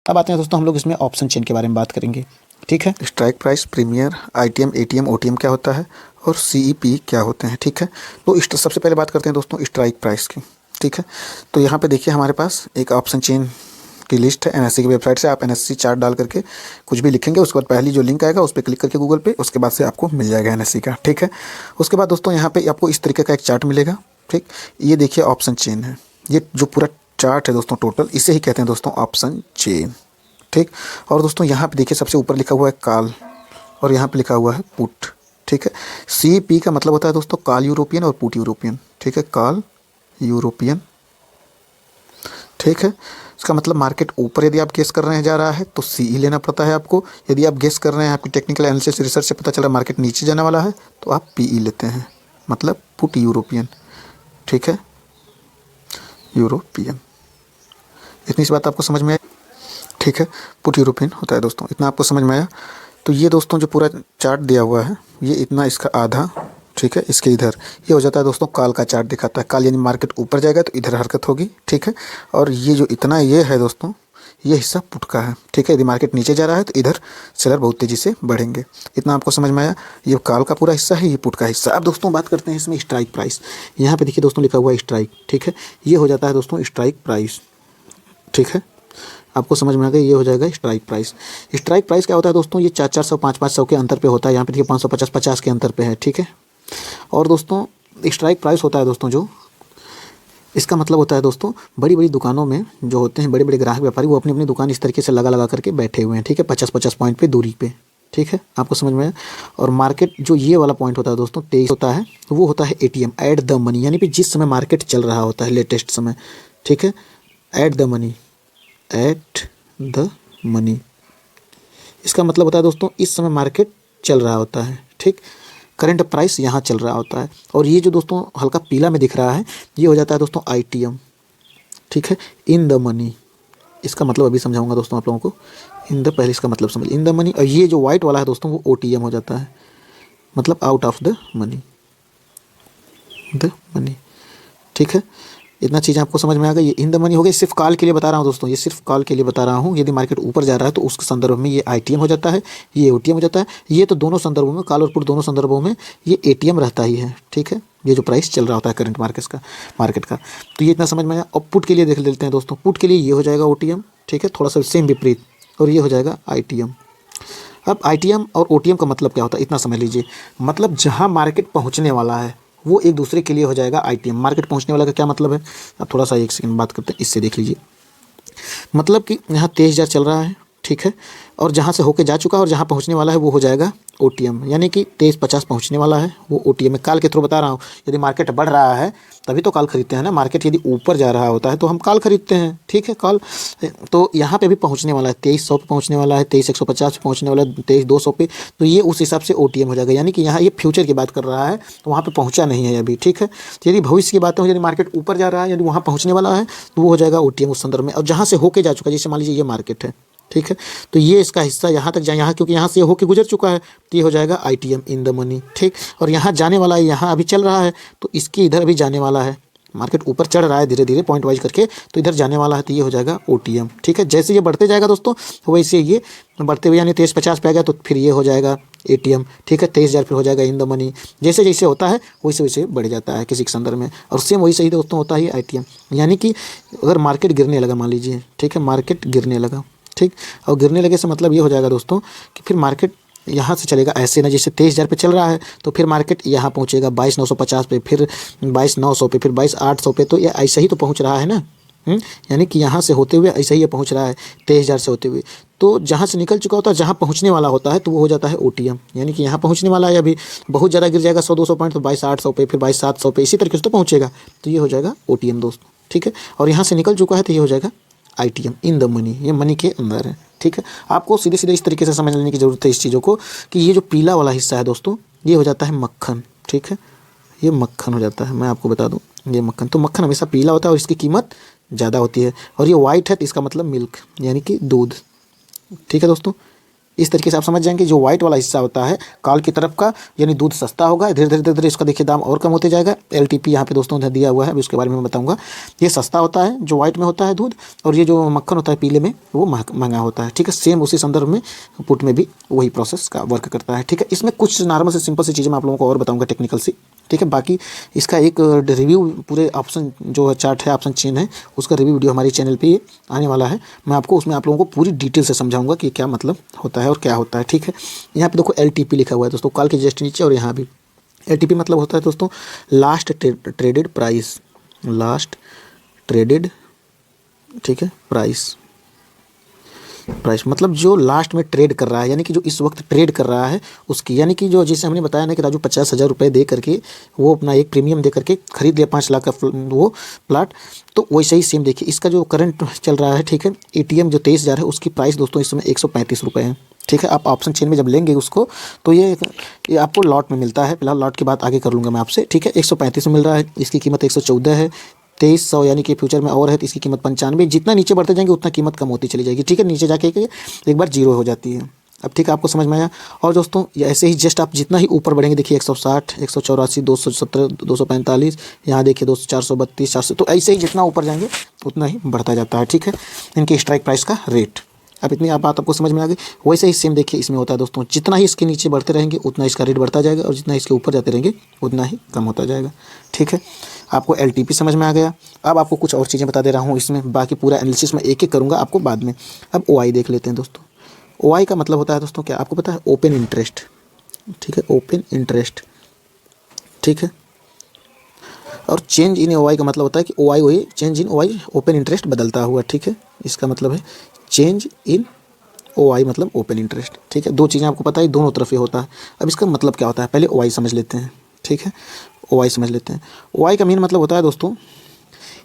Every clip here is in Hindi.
अब आते हैं दोस्तों हम लोग इसमें ऑप्शन चेन के बारे में बात करेंगे। ठीक है, strike price, premier, ITM, ATM, OTM क्या होता है और सीईपी क्या होते हैं। ठीक है, तो सबसे पहले बात करते हैं दोस्तों स्ट्राइक प्राइस की। ठीक है, तो यहाँ पे देखिए हमारे पास एक ऑप्शन चेन की लिस्ट है एनएससी की वेबसाइट से। आप एनएससी चार्ट डाल करके कुछ भी लिखेंगे, उसके बाद पहली जो लिंक आएगा उस पर क्लिक करके गूगल पे, उसके बाद से आपको मिल जाएगा एनएससी का। ठीक है, उसके बाद दोस्तों यहाँ पे आपको इस तरीके का एक चार्ट मिलेगा। ठीक, ये देखिए ऑप्शन चेन है, ये जो पूरा चार्ट है दोस्तों टोटल, इसे ही कहते हैं दोस्तों ऑप्शन चेन। ठीक, और दोस्तों यहाँ पे देखिए सबसे ऊपर लिखा हुआ है कॉल और यहाँ पे लिखा हुआ है पुट। ठीक है, CP का मतलब होता है दोस्तों कॉल यूरोपियन और पुट यूरोपियन। ठीक है, कॉल यूरोपियन। ठीक है, इसका मतलब मार्केट ऊपर यदि आप गेस कर रहे हैं जा रहा है तो CE लेना पड़ता है आपको। यदि आप गेस कर रहे हैं, आपकी टेक्निकल एनालिसिस रिसर्च से पता चला मार्केट नीचे जाने वाला है तो आप PE लेते हैं, मतलब पुट यूरोपियन। ठीक है, यूरोपियन। इतनी सी बात आपको समझ में आई। ठीक है, पुट यूरोपियन होता है दोस्तों, इतना आपको समझ में आया। तो ये दोस्तों जो पूरा चार्ट दिया हुआ है ये इतना, इसका आधा, ठीक है, इसके इधर ये हो जाता है दोस्तों कॉल का चार्ट दिखाता है। कॉल यानी मार्केट ऊपर जाएगा तो इधर हरकत होगी। ठीक है, और ये जो इतना ये है दोस्तों, ये हिस्सा पुट का है। ठीक है, यदि मार्केट नीचे जा रहा है तो इधर सेलर बहुत तेज़ी से बढ़ेंगे। इतना आपको समझ में आया। ये कॉल का पूरा हिस्सा है, ये पुट का हिस्सा। अब दोस्तों बात करते हैं इसमें स्ट्राइक प्राइस। यहाँ पे देखिए दोस्तों लिखा हुआ है स्ट्राइक। ठीक है, ये हो जाता है दोस्तों स्ट्राइक प्राइस। ठीक है, आपको समझ में आ गया, ये हो जाएगा स्ट्राइक प्राइस। स्ट्राइक प्राइस क्या होता है दोस्तों, ये 400 500 के अंतर पे होता है। यहाँ पे देखिए 550 50 के अंतर पे है। ठीक है, और दोस्तों स्ट्राइक प्राइस होता है दोस्तों जो, इसका मतलब होता है दोस्तों बड़ी बड़ी दुकानों में जो होते हैं बड़े बड़े ग्राहक व्यापारी, वो अपनी अपनी दुकान इस तरीके से लगा लगा करके बैठे हुए हैं। ठीक है, 50-50 पॉइंट पे दूरी पे। ठीक है, आपको समझ में आया। और मार्केट जो ये वाला पॉइंट होता है दोस्तों 23 होता है, वो होता है ATM, एट द मनी, यानी कि जिस समय मार्केट चल रहा होता है लेटेस्ट समय। ठीक है, at the money, at the money, इसका मतलब होता है दोस्तों इस समय मार्केट चल रहा होता है। ठीक, करंट प्राइस यहाँ चल रहा होता है। और ये जो दोस्तों हल्का पीला में दिख रहा है ये हो जाता है दोस्तों ITM। ठीक है, इन द मनी, इसका मतलब अभी समझाऊंगा दोस्तों आप लोगों को। इन द, पहले इसका मतलब समझ, इन द मनी। और ये जो वाइट वाला है दोस्तों वो OTM हो जाता है, मतलब out of the money, the money. ठीक है, इतना चीज़ आपको समझ में आ गई। ये इन द मनी हो गई, सिर्फ कॉल के लिए बता रहा हूँ दोस्तों, ये सिर्फ कॉल के लिए बता रहा हूँ। यदि मार्केट ऊपर जा रहा है तो उसके संदर्भ में ये ITM हो जाता है, ये OTM हो जाता है। ये तो दोनों संदर्भों में, कॉल और पुट दोनों संदर्भों में ये ATM रहता ही है। ठीक है, ये जो प्राइस चल रहा होता है करंट मार्केट का। तो ये इतना समझ में आया। और पुट के लिए देख लेते हैं दोस्तों, पुट के लिए ये हो जाएगा OTM। ठीक है, थोड़ा सा सेम विपरीत, और ये हो जाएगा ITM। अब ITM और OTM का मतलब क्या होता है इतना समझ लीजिए। मतलब जहाँ मार्केट पहुँचने वाला है वो एक दूसरे के लिए हो जाएगा ITM। मार्केट पहुंचने वाला का क्या मतलब है, अब थोड़ा सा एक सेकंड बात करते हैं, इससे देख लीजिए। मतलब कि यहाँ 23,000 चल रहा है। ठीक है, और जहाँ से होके जा चुका है और जहाँ पहुँचने वाला है वो हो जाएगा OTM, यानी कि 2350 पहुँचने वाला है वो OTM है। कॉल के थ्रू बता रहा हूँ, यदि मार्केट बढ़ रहा है तभी तो कॉल खरीदते हैं ना। मार्केट यदि ऊपर जा रहा होता है तो हम कॉल खरीदते हैं। ठीक है, कॉल तो यहाँ पे भी पहुँचने वाला है, 2300 पे पहुँचने वाला है, 23,150 पे पहुँचने वाला है, 23,200 पे। तो ये उस हिसाब से OTM हो जाएगा, यानी कि यहाँ ये फ्यूचर की बात कर रहा है तो वहाँ पर पहुँचा नहीं है अभी। ठीक है, तो यदि भविष्य की बात हो, यदि मार्केट ऊपर जा रहा है, यदि वहाँ पहुँचने वाला है तो वो हो जाएगा OTM उस संदर्भ में। और जहाँ से होके जा चुका है, जैसे मान लीजिए ये मार्केट है। ठीक है, तो ये इसका हिस्सा यहाँ तक जाए, यहाँ क्योंकि यहाँ से होके गुजर चुका है तो ये हो जाएगा ITM, इन द मनी। ठीक, और यहाँ जाने वाला है, यहाँ अभी चल रहा है तो इसके इधर अभी जाने वाला है। मार्केट ऊपर चढ़ रहा है धीरे धीरे पॉइंट वाइज करके, तो इधर जाने वाला है तो ये हो जाएगा OTM। ठीक है, जैसे ये बढ़ते जाएगा दोस्तों वैसे ये बढ़ते हुए, यानी 2350 पे आ गया तो फिर ये हो जाएगा ATM। ठीक है, 23,000 फिर हो जाएगा इन द मनी। जैसे जैसे होता है वैसे वैसे बढ़ जाता है किसी के संदर्भ में। और सेम वही सही दोस्तों होता है ITM, यानी कि अगर मार्केट गिरने लगा मान लीजिए। ठीक है, मार्केट गिरने लगा। ठीक, और गिरने लगे से मतलब ये हो जाएगा दोस्तों कि फिर मार्केट यहाँ से चलेगा ऐसे ना, जैसे 23,000 पे चल रहा है तो फिर मार्केट यहाँ पहुँचेगा 22,950 पे, फिर 22,900 पे, फिर 22,800 पे। तो ये ऐसा ही तो पहुँच रहा है ना। यानी कि यहाँ से होते हुए ऐसा ही ये पहुँच रहा है 23,000 से होते हुए। तो जहाँ से निकल चुका होता है, जहाँ पहुँचने वाला होता है तो वो हो जाता है OTM, यानी कि यहाँ पहुँचने वाला है। अभी बहुत ज़्यादा गिर जाएगा 100-200 पॉइंट तो 22,800 पे, फिर 22,700 पे, इसी तरीके से तो पहुँचेगा। तो ये हो जाएगा OTM दोस्तों। ठीक है, और यहाँ से निकल चुका है तो ये हो जाएगा ITM, इन द मनी, ये मनी के अंदर है। ठीक है, आपको सीधे सीधे इस तरीके से समझ लेने की ज़रूरत है इस चीज़ों को कि ये जो पीला वाला हिस्सा है दोस्तों ये हो जाता है मक्खन। ठीक है, ये मक्खन हो जाता है, मैं आपको बता दूं ये मक्खन। तो मक्खन हमेशा पीला होता है और इसकी कीमत ज़्यादा होती है। और ये वाइट है तो इसका मतलब मिल्क, यानी कि दूध। ठीक है दोस्तों, इस तरीके से आप समझ जाएंगे। जो व्हाइट वाला हिस्सा होता है कॉल की तरफ का, यानी दूध सस्ता होगा, धीरे धीरे धीरे धीरे इसका देखिए दाम और कम होते जाएगा। LTP यहाँ पे दोस्तों दिया हुआ है, अभी उसके बारे में मैं बताऊंगा। ये सस्ता होता है जो व्हाइट में होता है दूध, और ये जो मक्खन होता है पीले में वो महंगा होता है। ठीक है, सेम उसी संदर्भ में पुट में भी वही प्रोसेस का वर्क करता है। ठीक है, इसमें कुछ नॉर्मल से सिंपल सी चीज़ें मैं आप लोगों को और बताऊँगा टेक्निकल सी। ठीक है, बाकी इसका एक रिव्यू पूरे ऑप्शन जो चार्ट है, ऑप्शन चेन है, उसका रिव्यू वीडियो हमारे चैनल पे आने वाला है। मैं आपको उसमें आप लोगों को पूरी डिटेल से समझाऊंगा कि क्या मतलब होता है और क्या होता है। ठीक है, यहाँ पे देखो LTP लिखा हुआ है दोस्तों, कॉल के जस्ट नीचे, और यहाँ भी LTP मतलब होता है दोस्तों last traded price, last traded, ठीक है, प्राइस मतलब जो लास्ट में ट्रेड कर रहा है, यानी कि जो इस वक्त ट्रेड कर रहा है उसकी, यानी कि जो जैसे हमने बताया ना कि राजू 50,000 रुपये दे करके वो अपना एक प्रीमियम दे करके खरीद लिया 5 लाख का वो प्लाट, तो वैसे ही सेम देखिए इसका जो करंट चल रहा है। ठीक है, ATM जो 23,000 है उसकी प्राइस दोस्तों इस समय 135 रुपये है। ठीक है, आप ऑप्शन चेन में जब लेंगे उसको तो ये आपको लॉट में मिलता है। फिलहाल लॉट की बात आगे कर लूँगा मैं आपसे। ठीक है, 135 में मिल रहा है, इसकी कीमत 114 है। 2300 यानी कि फ्यूचर में और है तो इसकी कीमत 95। जितना नीचे बढ़ते जाएंगे उतना कीमत कम होती चली जाएगी। ठीक है, नीचे जाके एक बार जीरो हो जाती है। अब ठीक है, आपको समझ में आया। और दोस्तों ऐसे ही जस्ट आप जितना ही ऊपर बढ़ेंगे, देखिए 160, 184, 270, 245, यहाँ देखिए 200, 432, 400, तो ऐसे ही जितना ऊपर जाएंगे उतना ही बढ़ता जाता है। ठीक है, इनके स्ट्राइक प्राइस का रेट। अब इतनी आप बात आपको समझ में आ गई। वैसे ही सेम देखिए इसमें होता है दोस्तों, जितना ही इसके नीचे बढ़ते रहेंगे उतना इसका रेट बढ़ता जाएगा, और जितना इसके ऊपर जाते रहेंगे उतना ही कम होता जाएगा। ठीक है, आपको LTP समझ में आ गया। अब आपको कुछ और चीज़ें बता दे रहा हूँ इसमें, बाकी पूरा एनालिसिस मैं एक एक करूँगा आपको बाद में। अब OI देख लेते हैं दोस्तों। OI का मतलब होता है दोस्तों क्या, आपको पता है, ओपन इंटरेस्ट। ठीक है, ओपन इंटरेस्ट। ठीक है, और चेंज इन OI का मतलब होता है कि OI वही change in OI, open interest बदलता हुआ। ठीक है, इसका मतलब है चेंज इन OI मतलब ओपन इंटरेस्ट। ठीक है, दो चीज़ें आपको पता है, दोनों तरफ ये होता है। अब इसका मतलब क्या होता है, पहले OI समझ लेते हैं। ठीक है, OI समझ लेते हैं। OI का मेन मतलब होता है दोस्तों,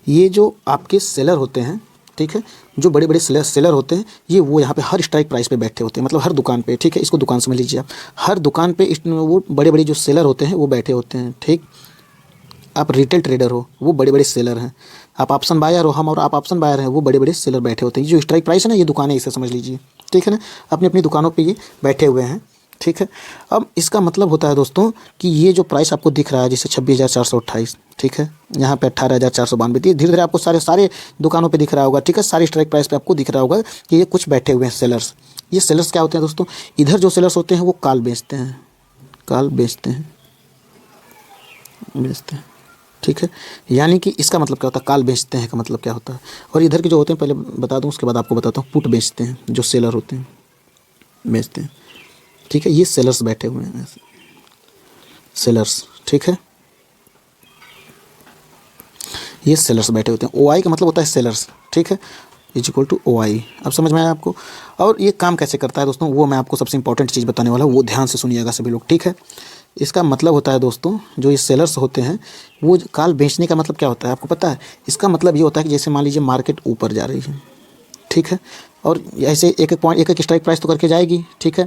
ये जो आपके सेलर होते हैं, ठीक है, जो बड़े बड़े सेलर होते हैं, ये वो यहाँ पे हर स्ट्राइक प्राइस पे बैठे होते हैं, मतलब हर दुकान पे। ठीक है, इसको दुकान समझ लीजिए आप। हर दुकान पे वो बड़े बड़े जो सेलर होते हैं वो बैठे होते हैं। ठीक, आप रिटेल ट्रेडर हो, वो बड़े बड़े सेलर हैं। आप ऑप्शन बायर हो, हम और आप ऑप्शन बायर हैं, वो बड़े बड़े सेलर बैठे होते हैं। ये जो स्ट्राइक प्राइस है ना, ये दुकानें, इसे समझ लीजिए। ठीक है ना, अपनी अपनी दुकानों पे ये बैठे हुए हैं। ठीक है, अब इसका मतलब होता है दोस्तों कि ये जो प्राइस आपको दिख रहा है, जैसे 26,428, ठीक है, यहाँ पे 18,492, धीरे धीरे आपको सारे दुकानों पे दिख रहा होगा। ठीक है, सारे स्ट्राइक प्राइस पे आपको दिख रहा होगा कि ये कुछ बैठे हुए हैं सेलर्स। ये सेलर्स क्या होते हैं दोस्तों, इधर जो सेलर्स होते हैं वो कॉल बेचते हैं, कॉल बेचते हैं। ठीक है, यानी कि इसका मतलब क्या होता है, कॉल बेचते हैं का मतलब क्या होता है। और इधर के जो होते हैं, पहले बता दूं उसके बाद आपको बताता हूँ, पुट बेचते हैं, जो सेलर होते हैं बेचते हैं। ठीक है, ये सेलर्स बैठे हुए हैं, सेलर्स। ठीक है, ये सेलर्स बैठे होते हैं। OI का मतलब होता है सेलर्स। ठीक है, इज इक्वल टू OI। अब समझ में आया आपको। और ये काम कैसे करता है दोस्तों, वो मैं आपको सबसे इंपॉर्टेंट चीज़ बताने वाला हूँ, वो ध्यान से सुनिएगा सभी लोग। ठीक है, इसका मतलब होता है दोस्तों, जो ये सेलर्स होते हैं, वो कॉल बेचने का मतलब क्या होता है आपको पता है। इसका मतलब ये होता है कि जैसे मान लीजिए मार्केट ऊपर जा रही है, ठीक है, और ऐसे एक एक स्ट्राइक प्राइस तो करके जाएगी। ठीक है,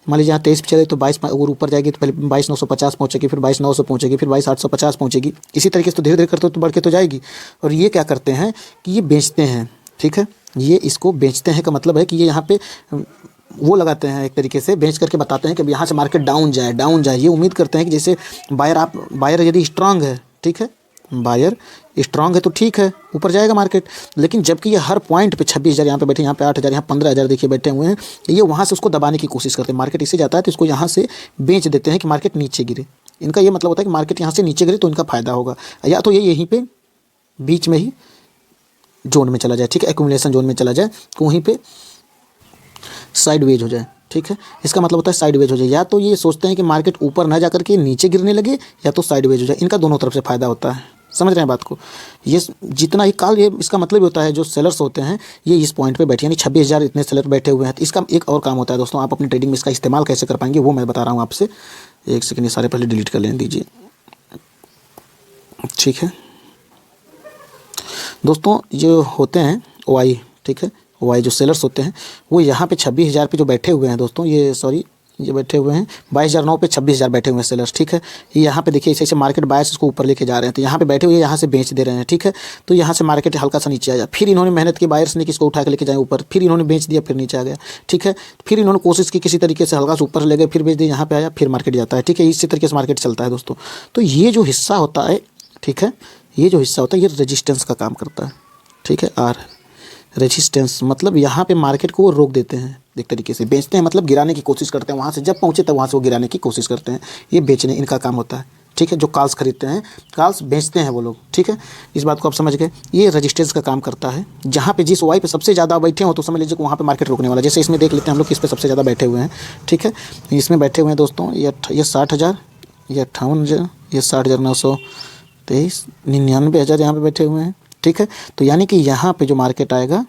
मान लीजिए यहाँ 23 पे चले तो 22 अगर ऊपर जाएगी तो पहले 22,950 पहुँचेगी, फिर 22,900 पहुँचेगी, फिर 22,850 पहुँचेगी। इसी तरीके से तो धीरे धीरे करते तो बढ़ के तो जाएगी। और ये क्या करते हैं कि ये बेचते हैं। ठीक है, ये इसको बेचते हैं का मतलब है कि ये यहाँ पे वो लगाते हैं, एक तरीके से बेच करके बताते हैं कि यहाँ से मार्केट डाउन जाए। ये उम्मीद करते हैं कि जैसे बायर यदि स्ट्रांग है, ठीक है, बायर स्ट्रांग है तो ठीक है, ऊपर जाएगा मार्केट। लेकिन जबकि ये हर पॉइंट पे 26,000 यहाँ पे बैठे, यहाँ पे 8,000, यहाँ 15,000 देखिए बैठे हुए हैं, ये वहाँ से उसको दबाने की कोशिश करते हैं। मार्केट इससे जाता है तो इसको यहाँ से बेच देते हैं कि मार्केट नीचे गिरे। इनका ये मतलब होता है कि मार्केट यहाँ से नीचे गिरे तो इनका फ़ायदा होगा, या तो ये यहीं पर बीच में ही जोन में चला जाए। ठीक है, एक्यूमुलेशन जोन में चला जाए, तो वहीं पे साइडवेज हो जाए। ठीक है, इसका मतलब होता है साइडवेज हो जाए। या तो ये सोचते हैं कि मार्केट ऊपर ना जा करके नीचे गिरने लगे, या तो साइडवेज हो जाए। इनका दोनों तरफ से फ़ायदा होता है। समझ रहे हैं बात को। ये जितना ही कॉल, ये इसका मतलब होता है जो सेलर्स होते हैं ये इस पॉइंट पे बैठे, यानी 26,000 इतने सेलर बैठे हुए हैं। तो इसका एक और काम होता है दोस्तों, आप अपनी ट्रेडिंग में इसका इस्तेमाल कैसे कर पाएंगे वो मैं बता रहा हूँ आपसे। एक सेकंड, ये सारे पहले डिलीट कर लेने दीजिए। ठीक है दोस्तों, जो होते हैं OI, ठीक है, OI जो सेलर्स होते हैं वो यहाँ पे 26,000 पे जो बैठे हुए हैं दोस्तों, ये सॉरी ये बैठे हुए हैं 22,009 पे 26,000 बैठे हुए हैं सेलर्स, ठीक है। ये यहाँ पे देखिए ऐसे ऐसे मार्केट बायर्स इसको ऊपर लेके जा रहे हैं, तो यहाँ पे बैठे हुए यहाँ से बेच दे रहे हैं, ठीक है। तो यहाँ से मार्केट हल्का सा नीचे आ जाए, फिर इन्होंने मेहनत की बायर्स ने किसको उठा के लेके जाए ऊपर, फिर इन्होंने बेच दिया, फिर नीचे आ गया, ठीक है। फिर इन्होंने कोशिश की किसी तरीके से हल्का से ऊपर ले गए, फिर बेच दिया, यहाँ पे आया, फिर मार्केट जाता है, ठीक है। इसी तरीके से मार्केट चलता है दोस्तों। तो ये जो हिस्सा होता है, ठीक है, ये जो हिस्सा होता है ये रेजिस्टेंस का काम करता है, ठीक है। आर रेजिस्टेंस मतलब यहाँ पे मार्केट को वो रोक देते हैं, एक तरीके से बेचते हैं, मतलब गिराने की कोशिश करते हैं, वहाँ से जब पहुँचे तब वहाँ से वो गिराने की कोशिश करते हैं। ये बेचने इनका काम होता है, ठीक है। जो कॉल्स खरीदते हैं, कॉल्स बेचते हैं वो लोग, ठीक है। इस बात को आप समझ गए। ये रेजिस्टेंस का काम करता है। जहाँ पे जिस वाई पे सबसे ज़्यादा बैठे हो तो समझ लीजिए कि वहाँ पे मार्केट रोकने वाला। जैसे इसमें देख लेते हैं हम लोग किस पे सबसे ज़्यादा बैठे हुए हैं, ठीक है। इसमें बैठे हुए हैं दोस्तों ये 60,000, ये 58,000, ये 60,923, 99,000 यहाँ पे बैठे हुए हैं, ठीक है। तो यानी कि यहाँ पे जो मार्केट आएगा,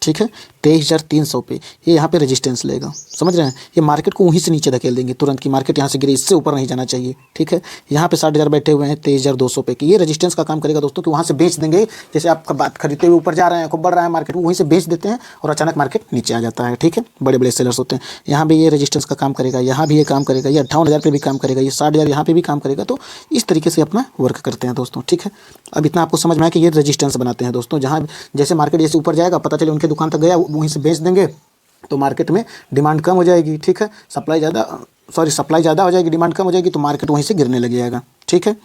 ठीक है, 23,300 पे ये यहाँ पे रेजिस्टेंस लेगा, समझ रहे हैं। ये मार्केट को वहीं से नीचे धकेल देंगे तुरंत की मार्केट यहाँ से गिरे, इससे ऊपर नहीं जाना चाहिए, ठीक है। यहाँ पे 60,000 बैठे हुए हैं 23,200 पे कि ये रेजिस्टेंस का काम करेगा दोस्तों, कि वहाँ से बेच देंगे। जैसे आप बात खरीदते हुए ऊपर जा रहे हैं, खूब बढ़ रहा है मार्केट, वहीं से बेच देते हैं और अचानक मार्केट नीचे आ जाता है, ठीक है। बड़े बड़े सेलर्स होते हैं। यहाँ भी ये रेजिस्टेंस का काम करेगा, यहाँ भी ये काम करेगा, ये 58,000 पे भी काम करेगा, ये 60,000 यहाँ पे भी काम करेगा। तो इस तरीके से अपना वर्क करते हैं दोस्तों, ठीक है। अब इतना आपको समझ में आया कि ये रेजिस्टेंस बनाते हैं दोस्तों। जहाँ जैसे मार्केट जैसे ऊपर जाएगा, पता चले उनके दुकान तक गया, वहीं से बेच देंगे तो मार्केट में डिमांड कम हो जाएगी, ठीक है। सप्लाई ज़्यादा हो जाएगी, डिमांड कम हो जाएगी, तो मार्केट वहीं से गिरने लग जाएगा, ठीक है।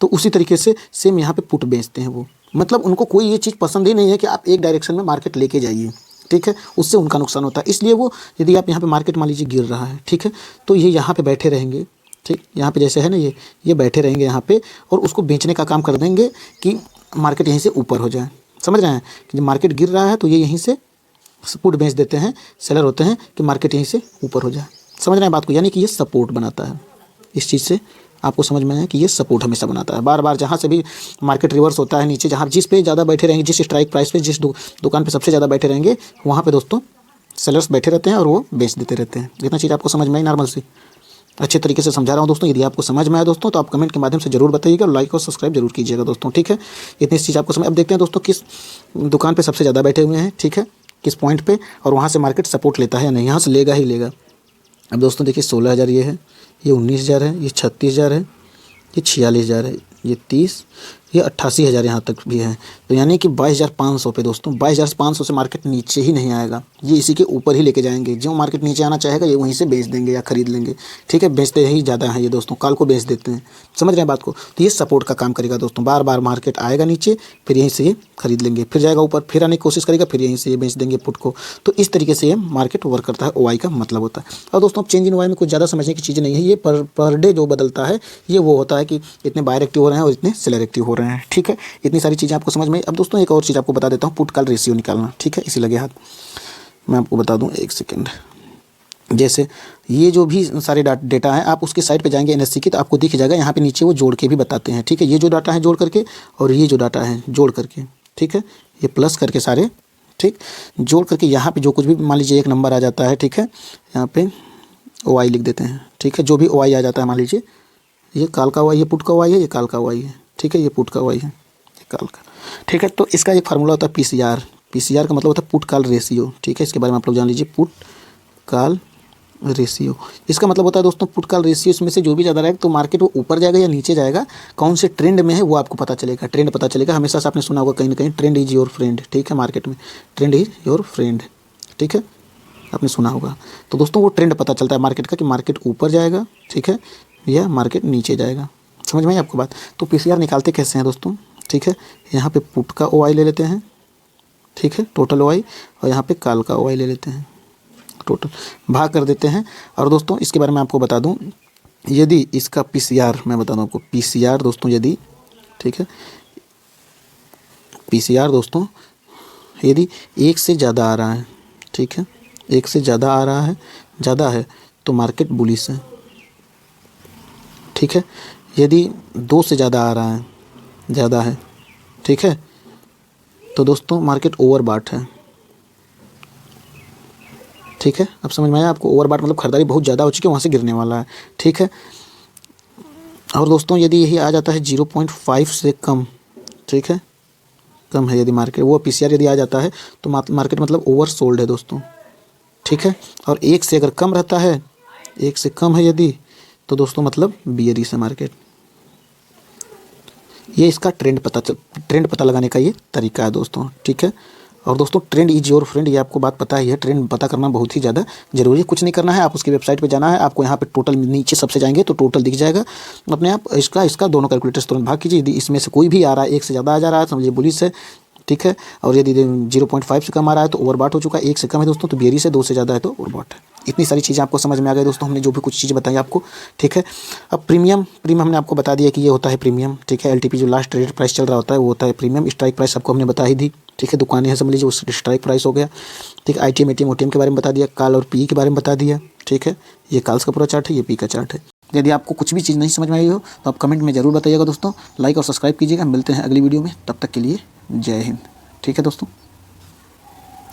तो उसी तरीके से सेम यहाँ पे पुट बेचते हैं वो, मतलब उनको कोई ये चीज़ पसंद ही नहीं है कि आप एक डायरेक्शन में मार्केट लेके जाइए, ठीक है। उससे उनका नुकसान होता है। इसलिए वो, यदि आप यहाँ पे मार्केट मान लीजिए गिर रहा है, ठीक है, तो ये यहाँ पे बैठे रहेंगे, ठीक, यहाँ पे जैसे है ना ये बैठे रहेंगे यहाँ पे, और उसको बेचने का काम कर देंगे कि मार्केट यहीं से ऊपर हो जाए, समझ रहे हैं। कि जब मार्केट गिर रहा है तो ये यहीं से पुट बेच देते हैं, सेलर होते हैं, कि मार्केट यहीं से ऊपर हो जाए, समझ रहे हैं बात को। यानी कि ये सपोर्ट बनाता है। इस चीज़ से आपको समझ में आया कि ये सपोर्ट हमेशा बनाता है। बार बार जहाँ से भी मार्केट रिवर्स होता है नीचे, जहाँ जिस पे ज़्यादा बैठे रहेंगे, जिस स्ट्राइक प्राइस पे, जिस दुकान पे सबसे ज़्यादा बैठे रहेंगे, वहाँ पे दोस्तों सेलर्स बैठे रहते हैं और वो बेच देते रहते हैं। इतना चीज़ आपको समझ में आई, नॉर्मल सी अच्छे तरीके से समझा रहा हूँ दोस्तों। यदि आपको समझ में आया दोस्तों तो आप कमेंट के माध्यम से जरूर बताइएगा और लाइक और सब्सक्राइब जरूर कीजिएगा दोस्तों, ठीक है। इतनी चीज़ आपको समझ। अब देखते हैं दोस्तों किस दुकान पे सबसे ज़्यादा बैठे हुए हैं, ठीक है, किस पॉइंट पे, और वहाँ से मार्केट सपोर्ट लेता है या नहीं, यहाँ से लेगा ही लेगा। अब दोस्तों देखिए 16,000 ये है, ये 19,000 है, ये 36,000 है, ये 46,000 है, ये 30, ये 88,000 यहाँ तक भी है। तो यानी कि 22,500 पे दोस्तों, 22,500 से मार्केट नीचे ही नहीं आएगा, ये इसी के ऊपर ही लेके जाएंगे। जो मार्केट नीचे आना चाहेगा ये वहीं से बेच देंगे या खरीद लेंगे, ठीक है। बेचते ही ज़्यादा है ये दोस्तों, कल को बेच देते हैं, समझ रहे हैं बात को। तो ये सपोर्ट का काम करेगा दोस्तों। बार बार मार्केट आएगा नीचे, फिर यहीं से ये खरीद लेंगे, फिर जाएगा ऊपर, फिर आने की कोशिश करेगा, फिर यहीं से ये बेच देंगे पुट को। तो इस तरीके से ये मार्केट वर्क करता है, OI का मतलब होता है। और दोस्तों चेंज इन OI में कुछ ज़्यादा समझने की चीज़ नहीं है। ये पर डे जो बदलता है ये वो होता है कि इतने बायर एक्टिव हो रहे हैं और इतने सेलर एक्टिव हो रहे हैं, ठीक है। इतनी सारी चीज़ें आपको समझ में। अब दोस्तों एक और चीज़ आपको बता देता हूँ, पुट कॉल रेशियो निकालना, ठीक है। इसी लगे हाथ मैं आपको बता दूँ, एक सेकेंड। जैसे ये जो भी सारे डेटा है, आप उसके साइट पे जाएंगे NSE की, तो आपको दिख जाएगा यहाँ पे नीचे वो जोड़ के भी बताते हैं, ठीक है। ये जो डाटा है जोड़ करके, और ये जो डाटा है जोड़ करके, ठीक है, ये प्लस करके सारे, ठीक, जोड़ करके यहाँ पे जो कुछ भी मान लीजिए एक नंबर आ जाता है, ठीक है, यहाँ पे OI लिख देते हैं, ठीक है। जो भी OI आ जाता है, मान लीजिए ये कॉल का OI, ये पुट का OI है, ये कॉल का OI है, ठीक है, ये पुट का OI है, ये कॉल का, ठीक है। तो इसका एक फार्मूला होता है PCR का मतलब होता है पुट कॉल रेशियो, ठीक है। इसके बारे में आप लोग जान लीजिए, पुट कॉल रेशियो। इसका मतलब होता है दोस्तों पुट कॉल रेशियो, इसमें से जो भी ज़्यादा रहेगा तो मार्केट वो ऊपर जाएगा या नीचे जाएगा, कौन से ट्रेंड में है वो आपको पता चलेगा, ट्रेंड पता चलेगा। हमेशा से आपने सुना होगा कहीं ना कहीं, ट्रेंड इज योर फ्रेंड, ठीक है। मार्केट में ट्रेंड इज योर फ्रेंड, ठीक है, आपने सुना होगा। तो दोस्तों वो ट्रेंड पता चलता है मार्केट का कि मार्केट ऊपर जाएगा, ठीक है, या मार्केट नीचे जाएगा। समझ में आई आपको बात। तो PCR निकालते कैसे हैं दोस्तों, ठीक है। यहाँ पे पुट का OI ले लेते हैं, ठीक है, टोटल OI, और यहाँ पे कॉल का OI ले लेते हैं, टोटल भाग कर देते हैं। और दोस्तों इसके बारे में आपको बता दूं, यदि इसका PCR मैं बता दूं आपको, PCR दोस्तों यदि, ठीक है, PCR दोस्तों यदि 1 से ज़्यादा आ रहा है, ठीक है, 1 से ज़्यादा आ रहा है, ज़्यादा है तो मार्केट बुलिश है, ठीक है। यदि 2 से ज़्यादा आ रहा है, ज़्यादा है, ठीक है, तो दोस्तों मार्केट ओवरबॉट है, ठीक है। अब समझ में आया आपको, ओवरबॉट मतलब खरीदारी बहुत ज़्यादा हो चुकी है, वहाँ से गिरने वाला है, ठीक है। और दोस्तों यदि यही आ जाता है 0.5 से कम, ठीक है, कम है यदि मार्केट, वो PCR यदि आ जाता है तो मार्केट मतलब ओवर सोल्ड है दोस्तों, ठीक है। और 1 से अगर कम रहता है 1 से कम है यदि, तो दोस्तों मतलब बियरिश है मार्केट। ये इसका ट्रेंड पता लगाने का ये तरीका है दोस्तों, ठीक है। और दोस्तों ट्रेंड इज योर फ्रेंड, ये आपको बात पता ही है, ट्रेंड पता करना बहुत ही ज़्यादा जरूरी है। कुछ नहीं करना है, आप उसकी वेबसाइट पे जाना है, आपको यहाँ पे टोटल नीचे सबसे जाएंगे तो टोटल दिख जाएगा अपने आप। इसका दोनों कैलकुलेटर्स तुरंत भाग कीजिए। यदि इसमें से कोई भी आ रहा है 1 से ज़्यादा आ जा रहा है, समझिए बुलिश है, ठीक है। और यदि 0.5 से कम आ रहा है तो ओवरबॉट हो चुका है, 1 से कम है दोस्तों तो बेयरिश है, 2 से ज़्यादा है तो ओवरबॉट है। इतनी सारी चीज़ें आपको समझ में आ गई दोस्तों, हमने जो भी कुछ चीज़ें बताई आपको, ठीक है। अब प्रीमियम हमने आपको बता दिया कि ये होता है प्रीमियम, ठीक है। एलटीपी जो लास्ट ट्रेडेड प्राइस चल रहा होता है वो होता है प्रीमियम। स्ट्राइक प्राइस आपको हमने बता ही दी, ठीक है। दुकानें हैं समझ लीजिए, उस स्ट्राइक प्राइस हो गया, ठीक है। आईटीएम एटीएम ओटीएम के बारे में बता दिया, कॉल और पी के बारे में बता दिया, ठीक है। ये कॉल्स का पूरा चार्ट है, ये पी का चार्ट है। यदि आपको कुछ भी चीज़ नहीं समझ में आई हो तो आप कमेंट में ज़रूर बताइएगा दोस्तों। लाइक और सब्सक्राइब कीजिएगा। मिलते हैं अगली वीडियो में, तब तक के लिए जय हिंद, ठीक है दोस्तों।